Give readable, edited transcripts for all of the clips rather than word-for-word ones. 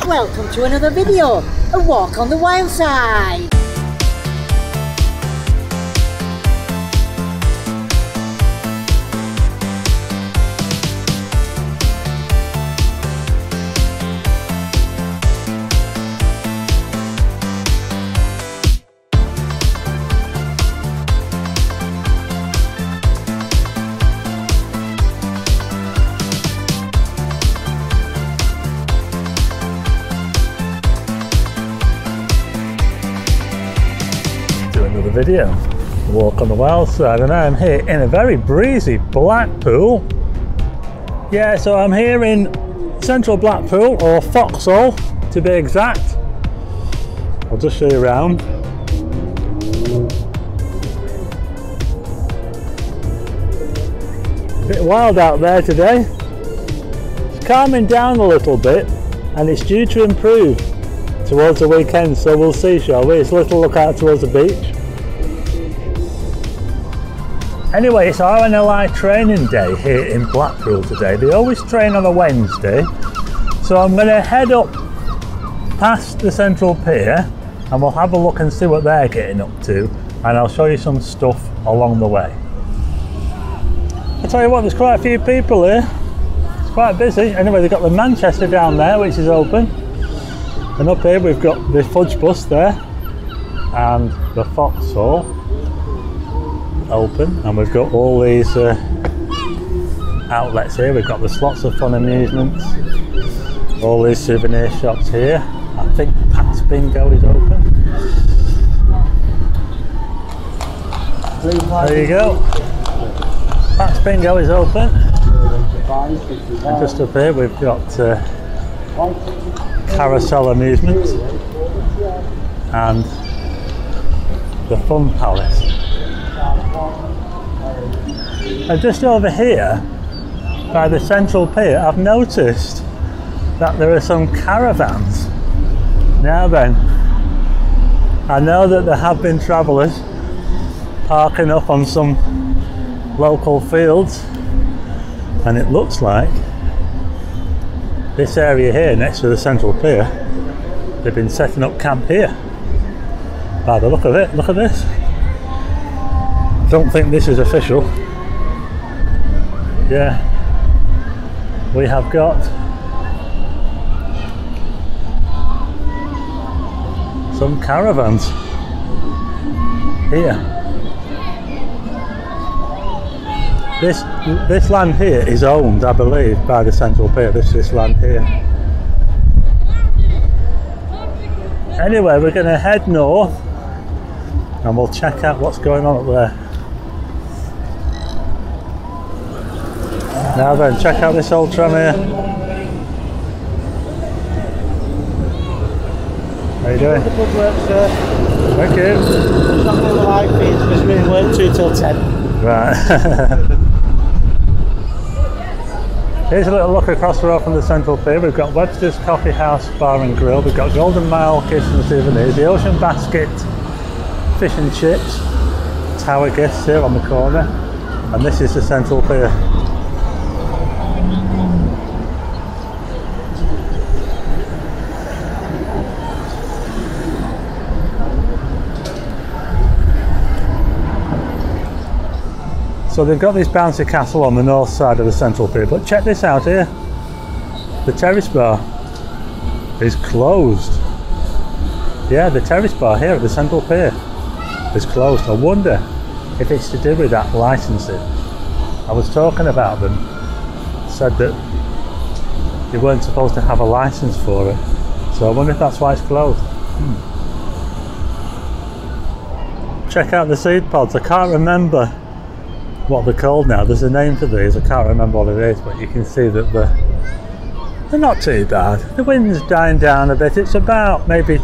Welcome to another video, a walk on the wild side. Video, walk on the wild side, and I'm here in a very breezy Blackpool. Yeah, so I'm here in central Blackpool, or Foxhall to be exact. I'll just show you around. Bit wild out there today. It's calming down a little bit and it's due to improve towards the weekend, so we'll see, shall we? It's a little look out towards the beach. Anyway, it's RNLI training day here in Blackpool today. They always train on a Wednesday. So I'm going to head up past the Central Pier and we'll have a look and see what they're getting up to. And I'll show you some stuff along the way. I'll tell you what, there's quite a few people here. It's quite busy. Anyway, they've got the Manchester down there, which is open. And up here we've got the Fudge Bus there. And the Foxhall open, and we've got all these outlets here. We've got the Slots of Fun amusements, all these souvenir shops here. I think Pat's Bingo is open. There you go. Pat's Bingo is open. And just up here we've got Carousel Amusements and the Fun Palace. And just over here by the Central Pier, I've noticed that there are some caravans. Now then, I know that there have been travellers parking up on some local fields, and it looks like this area here next to the Central Pier, they've been setting up camp here. By the look of it, look at this. Don't think this is official. Yeah, we have got some caravans here. This land here is owned, I believe, by the Central Pier. This land here. Anyway, we're going to head north and we'll check out what's going on up there. Now then, check out this old tram here. How you doing? Good work, sir. Thank you. It's not really live feeds because we work 2 till 10. Right. Here's a little look across the road from the Central Pier. We've got Webster's Coffee House Bar and Grill. We've got Golden Mile Gifts and Souvenirs. The Ocean Basket Fish and Chips. Tower Guests here on the corner. And this is the Central Pier. So they've got this bouncy castle on the north side of the Central Pier, but check this out here. The Terrace Bar is closed. Yeah, the Terrace Bar here at the Central Pier is closed. I wonder if it's to do with that licensing. I was talking about them, said that they weren't supposed to have a license for it. So I wonder if that's why it's closed. Check out the seed pods. I can't remember what they're called now. There's a name for these, I can't remember what it is, but you can see that they're not too bad. The wind's dying down a bit. It's about maybe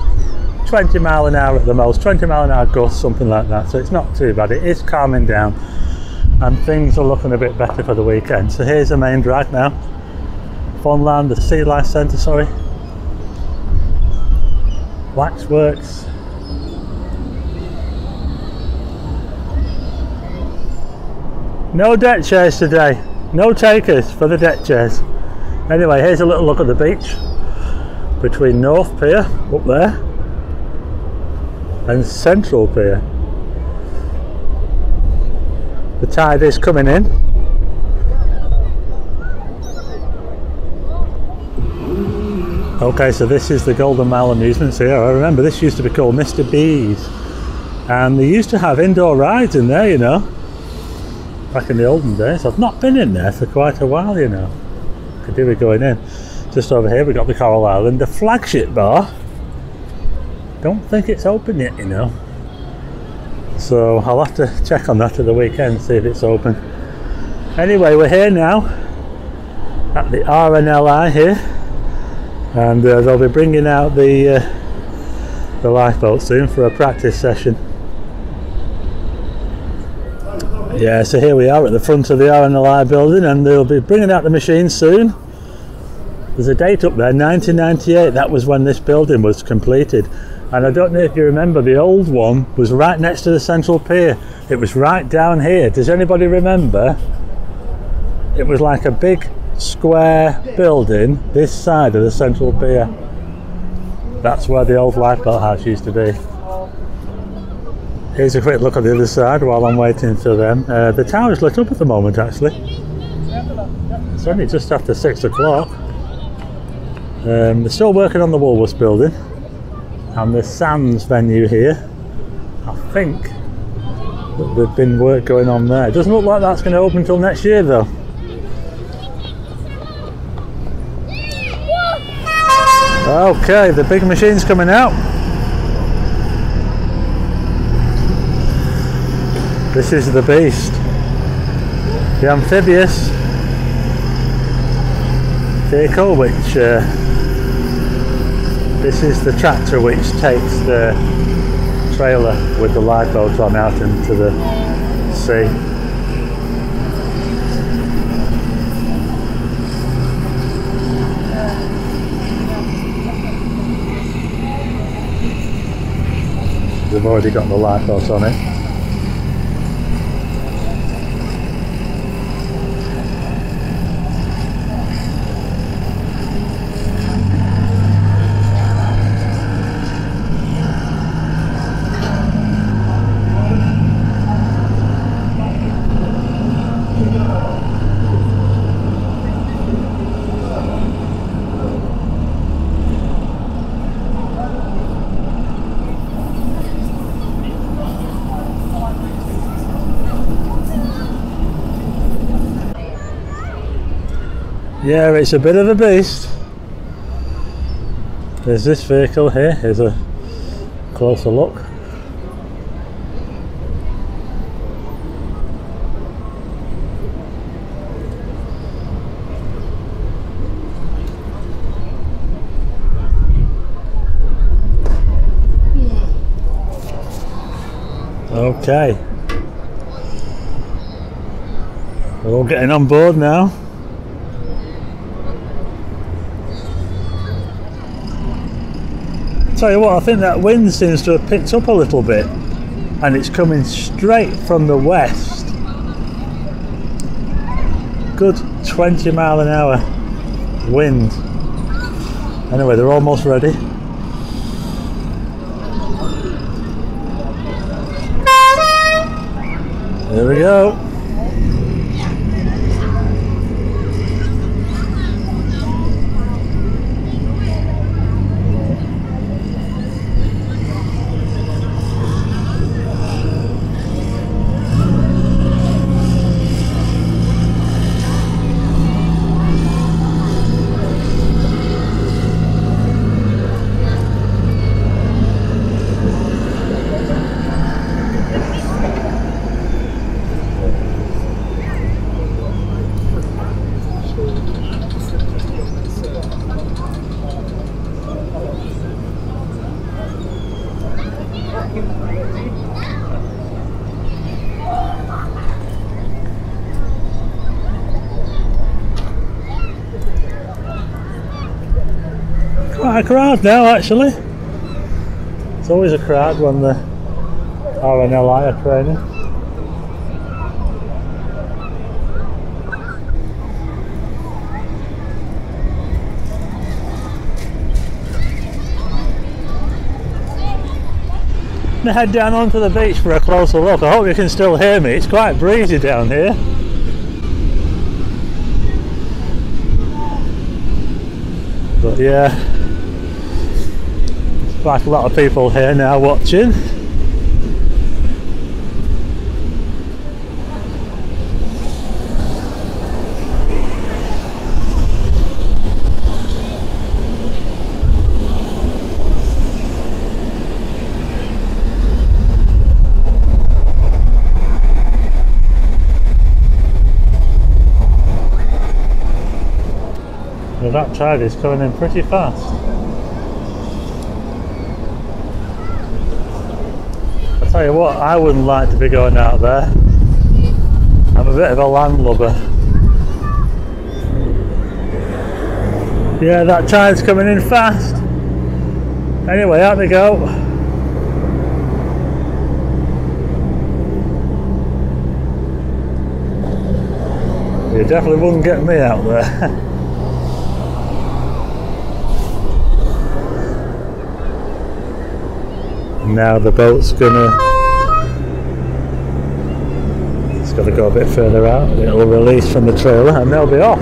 20 mile an hour at the most, 20 mile an hour gusts, something like that, so it's not too bad. It is calming down and things are looking a bit better for the weekend. So here's the main drag now. Funland, the Sea Life Centre, sorry. Waxworks. No deck chairs today. No takers for the deck chairs. Anyway, here's a little look at the beach. between North Pier up there and Central Pier. The tide is coming in. Okay, so this is the Golden Mile Amusements here. I remember this used to be called Mr. B's, and they used to have indoor rides in there, you know, back in the olden days. I've not been in there for quite a while, you know. Could do with going in. Just over here we got the Coral Island, the flagship bar. Don't think it's open yet, you know. So I'll have to check on that at the weekend, see if it's open. Anyway, we're here now at the RNLI here, and they'll be bringing out the lifeboat soon for a practice session. Yeah, so here we are at the front of the RNLI building, and they'll be bringing out the machine soon. There's a date up there, 1998, that was when this building was completed. And I don't know if you remember, the old one was right next to the Central Pier. It was right down here. Does anybody remember? It was like a big square building this side of the Central Pier. That's where the old lifeboat house used to be. Here's a quick look at the other side while I'm waiting for them. The tower's lit up at the moment, actually. It's only just after 6 o'clock. They're still working on the Woolworths building and the Sands venue here. I think that there's been work going on there. It doesn't look like that's going to open until next year though. Okay, the big machine's coming out. This is the beast, the amphibious vehicle, which this is the tractor which takes the trailer with the lifeboat on out into the sea. They've already got the lifeboat on it. Yeah, it's a bit of a beast. There's this vehicle here. Here's a closer look. Okay. We're all getting on board now. Tell you what, I think that wind seems to have picked up a little bit, and it's coming straight from the west. Good 20 mile an hour wind. Anyway, they're almost ready. There we go. Quite a crowd now, actually. It's always a crowd when the RNLI are training. to head down onto the beach for a closer look. I hope you can still hear me. It's quite breezy down here. But yeah, there's quite a lot of people here now watching. Well, that tide is coming in pretty fast. I tell you what, I wouldn't like to be going out there. I'm a bit of a landlubber. Yeah, that tide's coming in fast. Anyway, out they go. You definitely wouldn't get me out there. Now the boat's it's got to go a bit further out. It'll release from the trailer and they'll be off.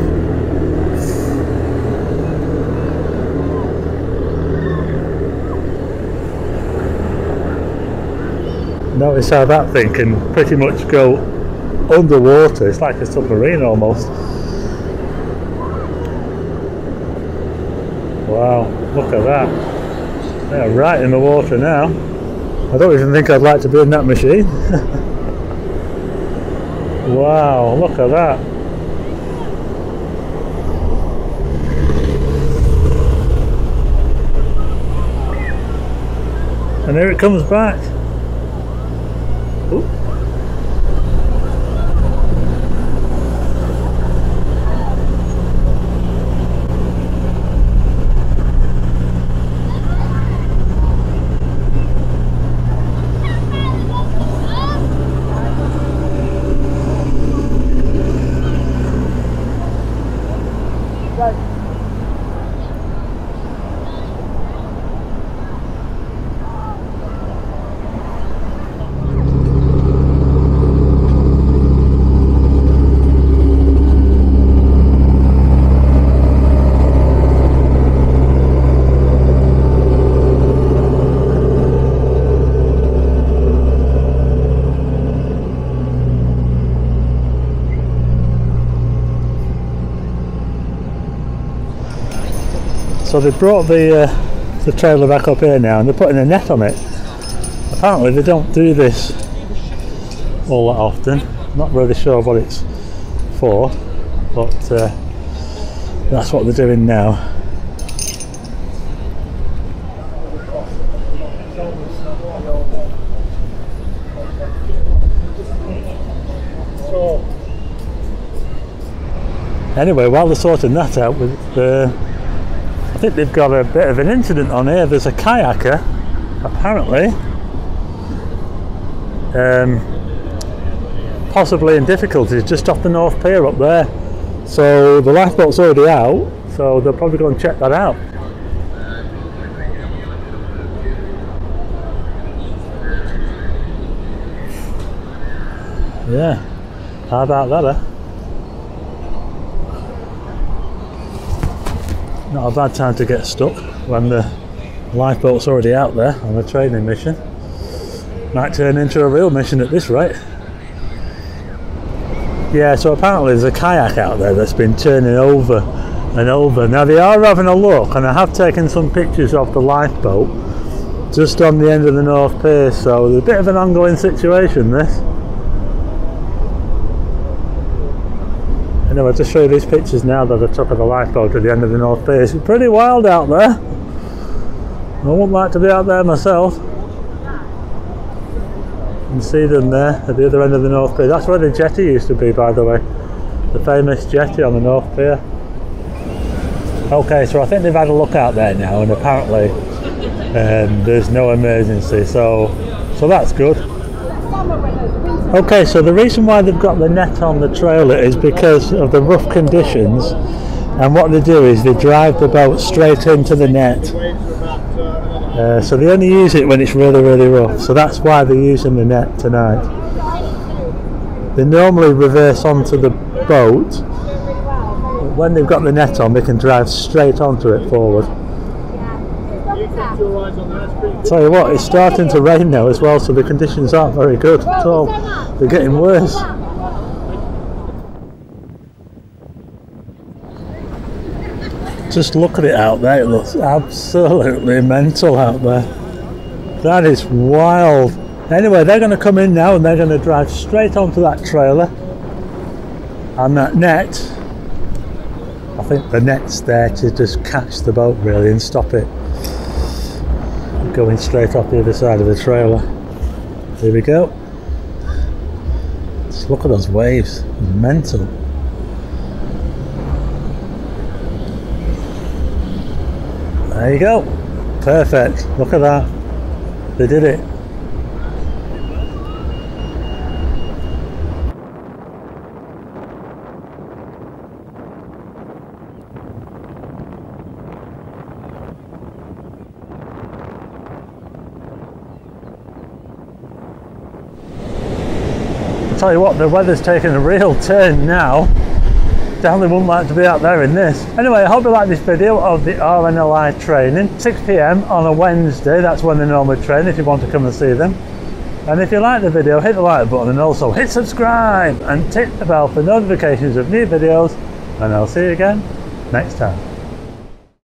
Notice how that thing can pretty much go underwater. It's like a submarine almost. Wow, look at that. They're right in the water now. I don't even think I'd like to be in that machine. Wow, look at that. And here it comes back. Ooh. So they brought the trailer back up here now and they're putting a net on it. Apparently they don't do this all that often. I'm not really sure what it's for, but that's what they're doing now. Anyway, while they're sorting that out, I think they've got a bit of an incident on here. There's a kayaker, apparently, possibly in difficulties just off the North Pier up there. So the lifeboat's already out, so they'll probably go and check that out. Yeah, how about that, eh? Not a bad time to get stuck when the lifeboat's already out there on a training mission. Might turn into a real mission at this rate. Yeah, so apparently there's a kayak out there that's been turning over and over. Now they are having a look, and I have taken some pictures of the lifeboat just on the end of the North Pier, so there's a bit of an ongoing situation this. I'll just show you these pictures now that I took of the lifeboat at the end of the North Pier. It's pretty wild out there. I wouldn't like to be out there myself. You can see them there at the other end of the North Pier. That's where the jetty used to be, by the way. The famous jetty on the North Pier. Okay, so I think they've had a look out there now, and apparently there's no emergency, so that's good. Okay, so the reason why they've got the net on the trailer is because of the rough conditions and what they do is they drive the boat straight into the net. So they only use it when it's really, really rough. So that's why they're using the net tonight. They normally reverse onto the boat, but when they've got the net on, they can drive straight onto it forward. Tell you what, it's starting to rain now as well, so the conditions aren't very good at all. They're getting worse. Just look at it out there, it looks absolutely mental out there. That is wild. Anyway, they're going to come in now and they're going to drive straight onto that trailer. And that net, I think the net's there to just catch the boat really and stop it going straight off the other side of the trailer. Here we go. Just look at those waves, mental. There you go, perfect, look at that, they did it. I'll tell you what, the weather's taking a real turn now. Definitely wouldn't like to be out there in this. Anyway, I hope you like this video of the RNLI training. 6 PM on a Wednesday, that's when they normally train if you want to come and see them. And if you like the video, hit the like button and also hit subscribe and tick the bell for notifications of new videos, and I'll see you again next time.